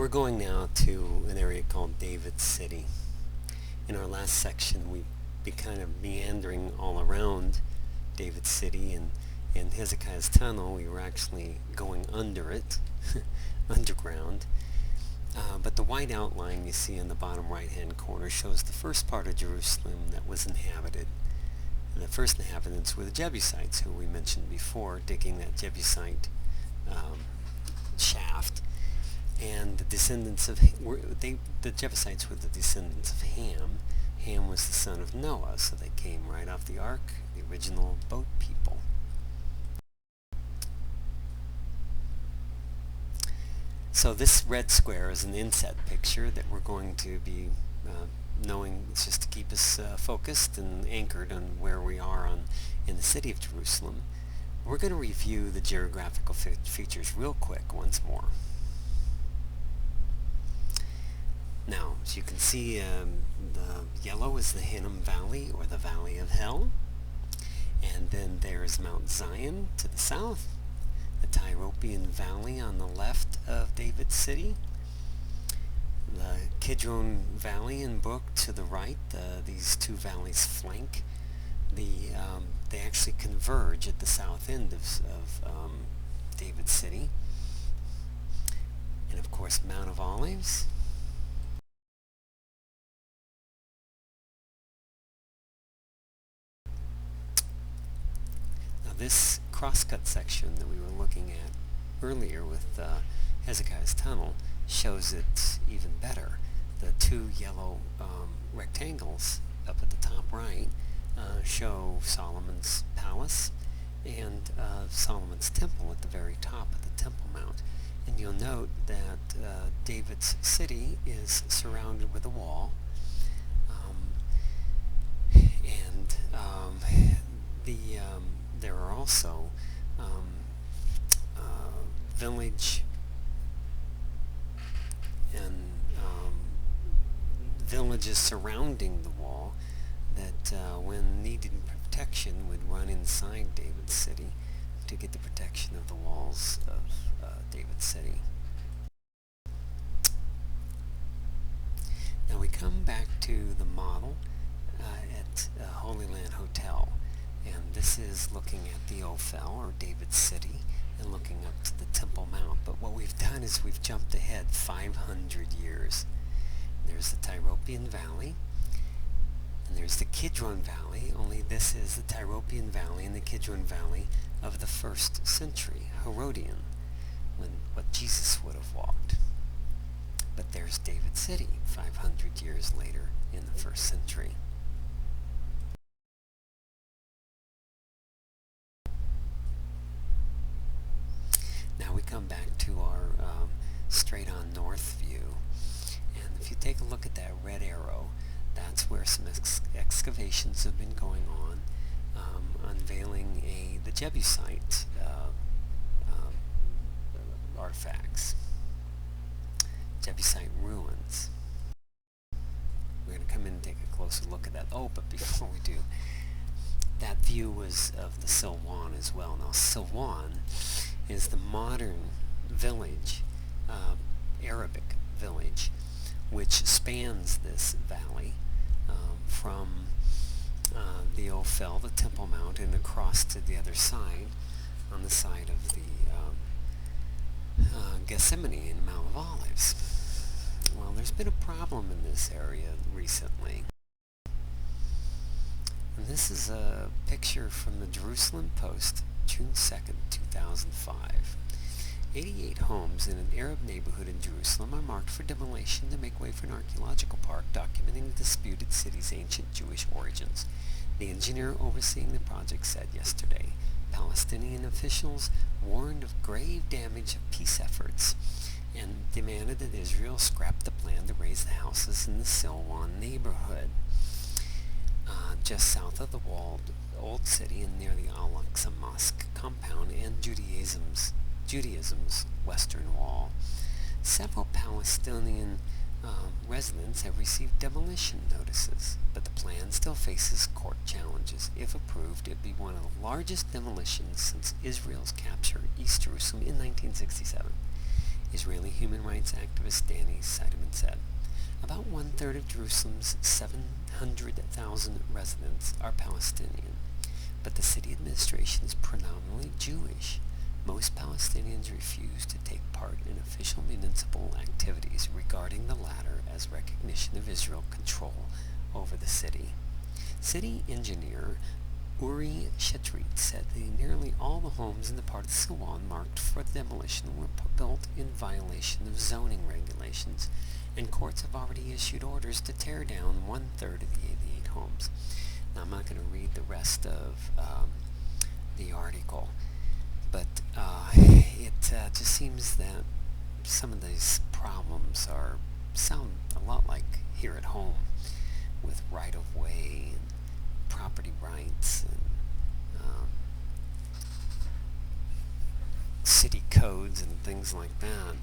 We're going now to an area called David's City. In our last section, we've been kind of meandering all around David's City, and in Hezekiah's tunnel, we were actually going under it, underground. But the white outline you see in the bottom right-hand corner shows the first part of Jerusalem that was inhabited. And the first inhabitants were the Jebusites, who we mentioned before, digging that Jebusite shaft. And the descendants of the Jebusites were the descendants of Ham. Ham was the son of Noah, so they came right off the ark, the original boat people. So this red square is an inset picture that we're going to be knowing. It's just to keep us focused and anchored on where we are in the city of Jerusalem. We're going to review the geographical features real quick once more. Now, as you can see, the yellow is the Hinnom Valley, or the Valley of Hell. And then there's Mount Zion to the south, the Tyropoeon Valley on the left of David's City, the Kidron Valley and Brook to the right. These two valleys flank. They actually converge at the south end of David's City. And of course, Mount of Olives. This crosscut section that we were looking at earlier with Hezekiah's tunnel shows it even better. The two yellow rectangles up at the top right show Solomon's palace and Solomon's temple at the very top of the Temple Mount. And you'll note that David's city is surrounded with a wall, there are also village and villages surrounding the wall that when needed protection would run inside David's city to get the protection of the walls of David's city. Now we come back to the model at Holy Land Hotel. And this is looking at the Ophel, or David's City, and looking up to the Temple Mount. But what we've done is we've jumped ahead 500 years. There's the Tyropoeon Valley, and there's the Kidron Valley, only this is the Tyropoeon Valley and the Kidron Valley of the 1st century, Herodian, what Jesus would have walked. But there's David's City 500 years later in the 1st century. Now we come back to our straight on north view, and if you take a look at that red arrow, that's where some excavations have been going on, unveiling the Jebusite artifacts, Jebusite ruins. We're going to come in and take a closer look at that. Oh, but before we do, that view was of the Silwan as well. Now Silwan is the modern village, Arabic village, which spans this valley from the Ophel, the Temple Mount, and across to the other side, on the side of the Gethsemane and Mount of Olives. Well, there's been a problem in this area recently. And this is a picture from the Jerusalem Post, June 2nd, 2005. 88 homes in an Arab neighborhood in Jerusalem are marked for demolition to make way for an archaeological park documenting the disputed city's ancient Jewish origins. The engineer overseeing the project said yesterday Palestinian officials warned of grave damage of peace efforts and demanded that Israel scrap the plan to raise the houses in the Silwan neighborhood, just south of the walled Old City and near the Al-Aqsa Mosque compound and Judaism's western wall. Several Palestinian residents have received demolition notices, but the plan still faces court challenges. If approved, it would be one of the largest demolitions since Israel's capture of East Jerusalem in 1967. Israeli human rights activist Danny Seidemann said. About one-third of Jerusalem's 700,000 residents are Palestinian, but the city administration is predominantly Jewish. Most Palestinians refuse to take part in official municipal activities regarding the latter as recognition of Israel's control over the city. City engineer Uri Shetrit said that nearly all the homes in the part of Silwan marked for demolition were built in violation of zoning regulations, and courts have already issued orders to tear down one-third of the 88 homes. Now, I'm not going to read the rest of the article, but it just seems that some of these problems sound a lot like here at home, with right-of-way and property rights and city codes and things like that.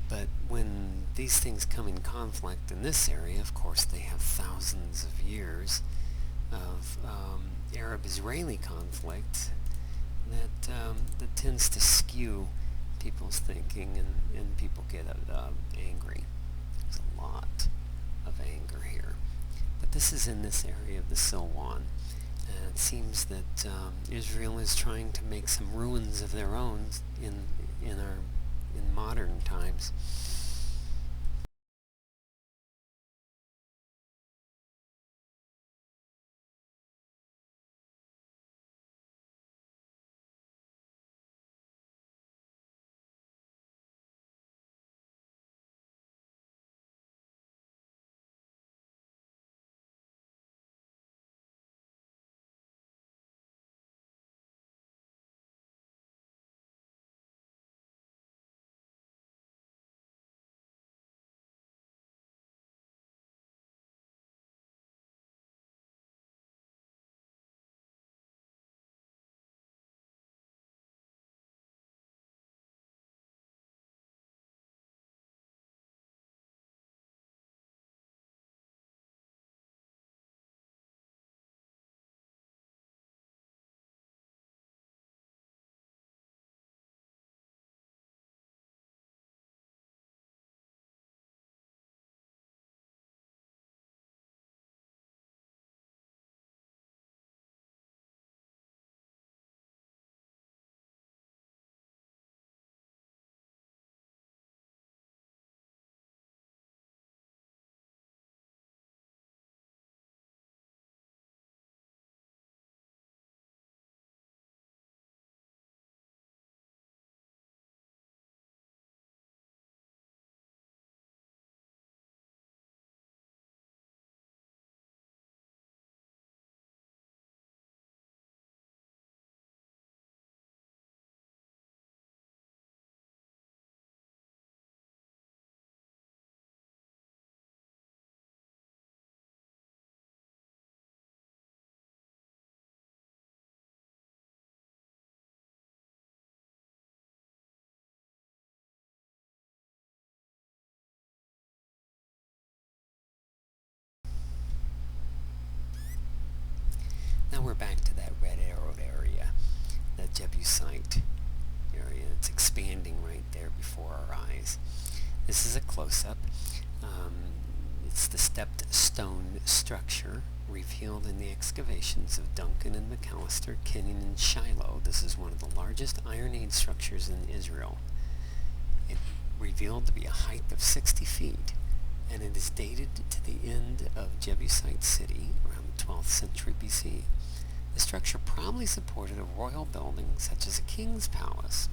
But when these things come in conflict in this area, of course they have thousands of years of Arab-Israeli conflict that tends to skew people's thinking, and people get angry. There's a lot of anger here. But this is in this area of the Silwan, and it seems that Israel is trying to make some ruins of their own in modern times. Now we're back to that red arrowed area, that Jebusite area. It's expanding right there before our eyes. This is a close-up. It's the stepped stone structure revealed in the excavations of Duncan and McAllister, Kenyon and Shiloh. This is one of the largest Iron Age structures in Israel. It revealed to be a height of 60 feet, and it is dated to the end of Jebusite city around the 12th century BC. The structure probably supported a royal building such as a king's palace.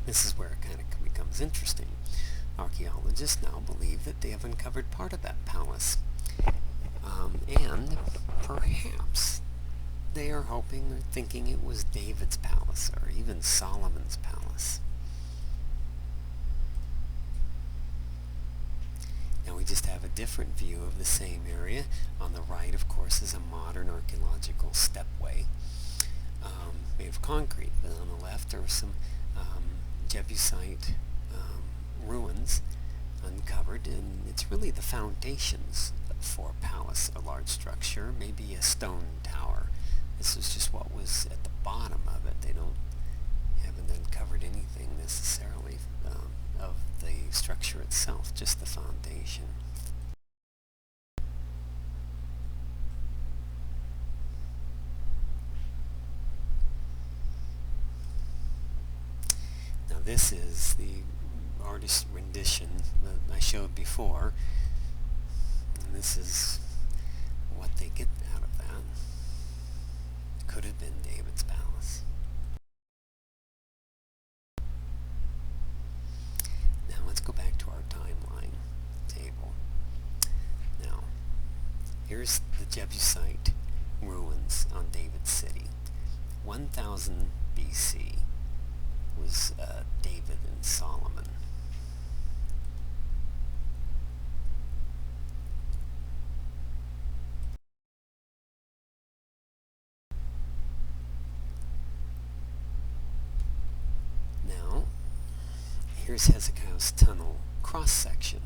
This is where it kind of becomes interesting. Archaeologists now believe that they have uncovered part of that palace. And perhaps they are hoping or thinking it was David's palace or even Solomon's palace. Now we just have a different view of the same area. On the right, of course, is a modern archaeological stepway made of concrete. But on the left, there are some Jebusite ruins uncovered, and it's really the foundations for a palace, a large structure, maybe a stone tower. This is just what was at the bottom of it. Haven't uncovered anything necessarily of the structure itself, just the foundation. Now this is the artist rendition that I showed before, and this is what they get out of that. Could have been David's palace. Now let's go back to our timeline table. Now here's the Jebusite ruins on David's City. 1000 BC was David and Solomon. Now, here's Hezekiah's tunnel cross-section.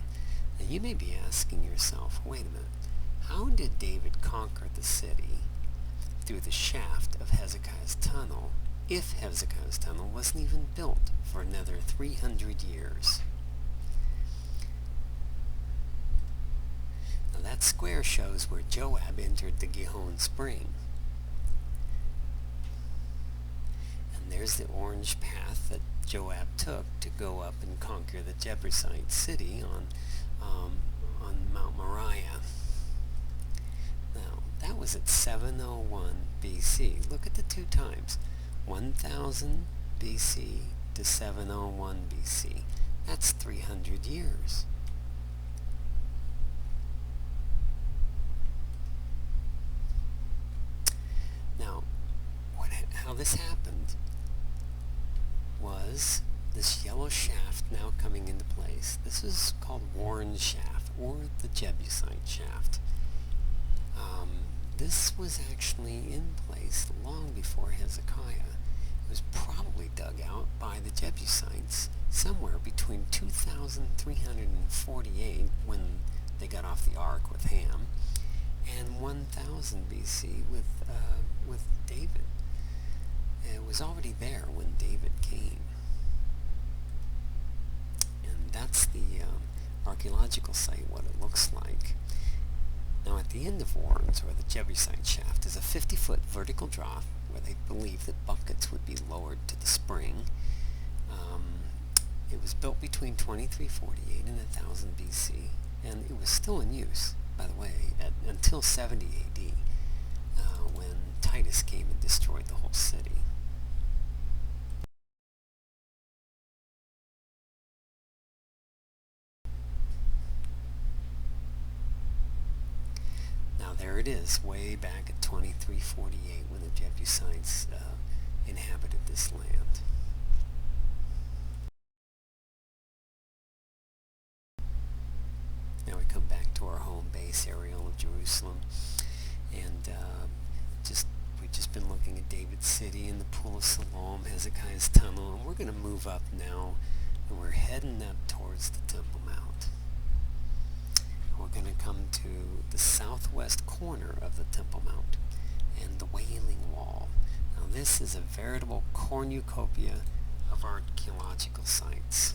Now you may be asking yourself, wait a minute, how did David conquer the city through the shaft of Hezekiah's tunnel if Hezekiah's tunnel wasn't even built for another 300 years? Now that square shows where Joab entered the Gihon Spring. And there's the orange path that Joab took to go up and conquer the Jebusite city on Mount Moriah. Now, that was at 701 BC. Look at the two times. 1000 BC to 701 BC. That's 300 years. Now, how this happened was this yellow shaft now coming into place. This is called Warren Shaft, or the Jebusite Shaft. This was actually in place long before Hezekiah. It was probably dug out by the Jebusites somewhere between 2348, when they got off the ark with Ham, and 1000 BC with David. It was already there when David came. And that's the archaeological site, what it looks like. Now at the end of Warren's, or the Jebusite Shaft, is a 50-foot vertical drop where they believed that buckets would be lowered to the spring. It was built between 2348 and 1000 BC, and it was still in use, by the way, until 70 AD, when Titus came and destroyed the whole city. Now there it is, way back at 2348, when the Jebusites inhabited this land. Now we come back to our home base area of Jerusalem, and we've just been looking at David's City and the Pool of Siloam, Hezekiah's tunnel, and we're going to move up now, and we're heading up towards the Temple Mount. We're going to come to the southwest corner of the Temple Mount and the Wailing Wall. Now this is a veritable cornucopia of archaeological sites.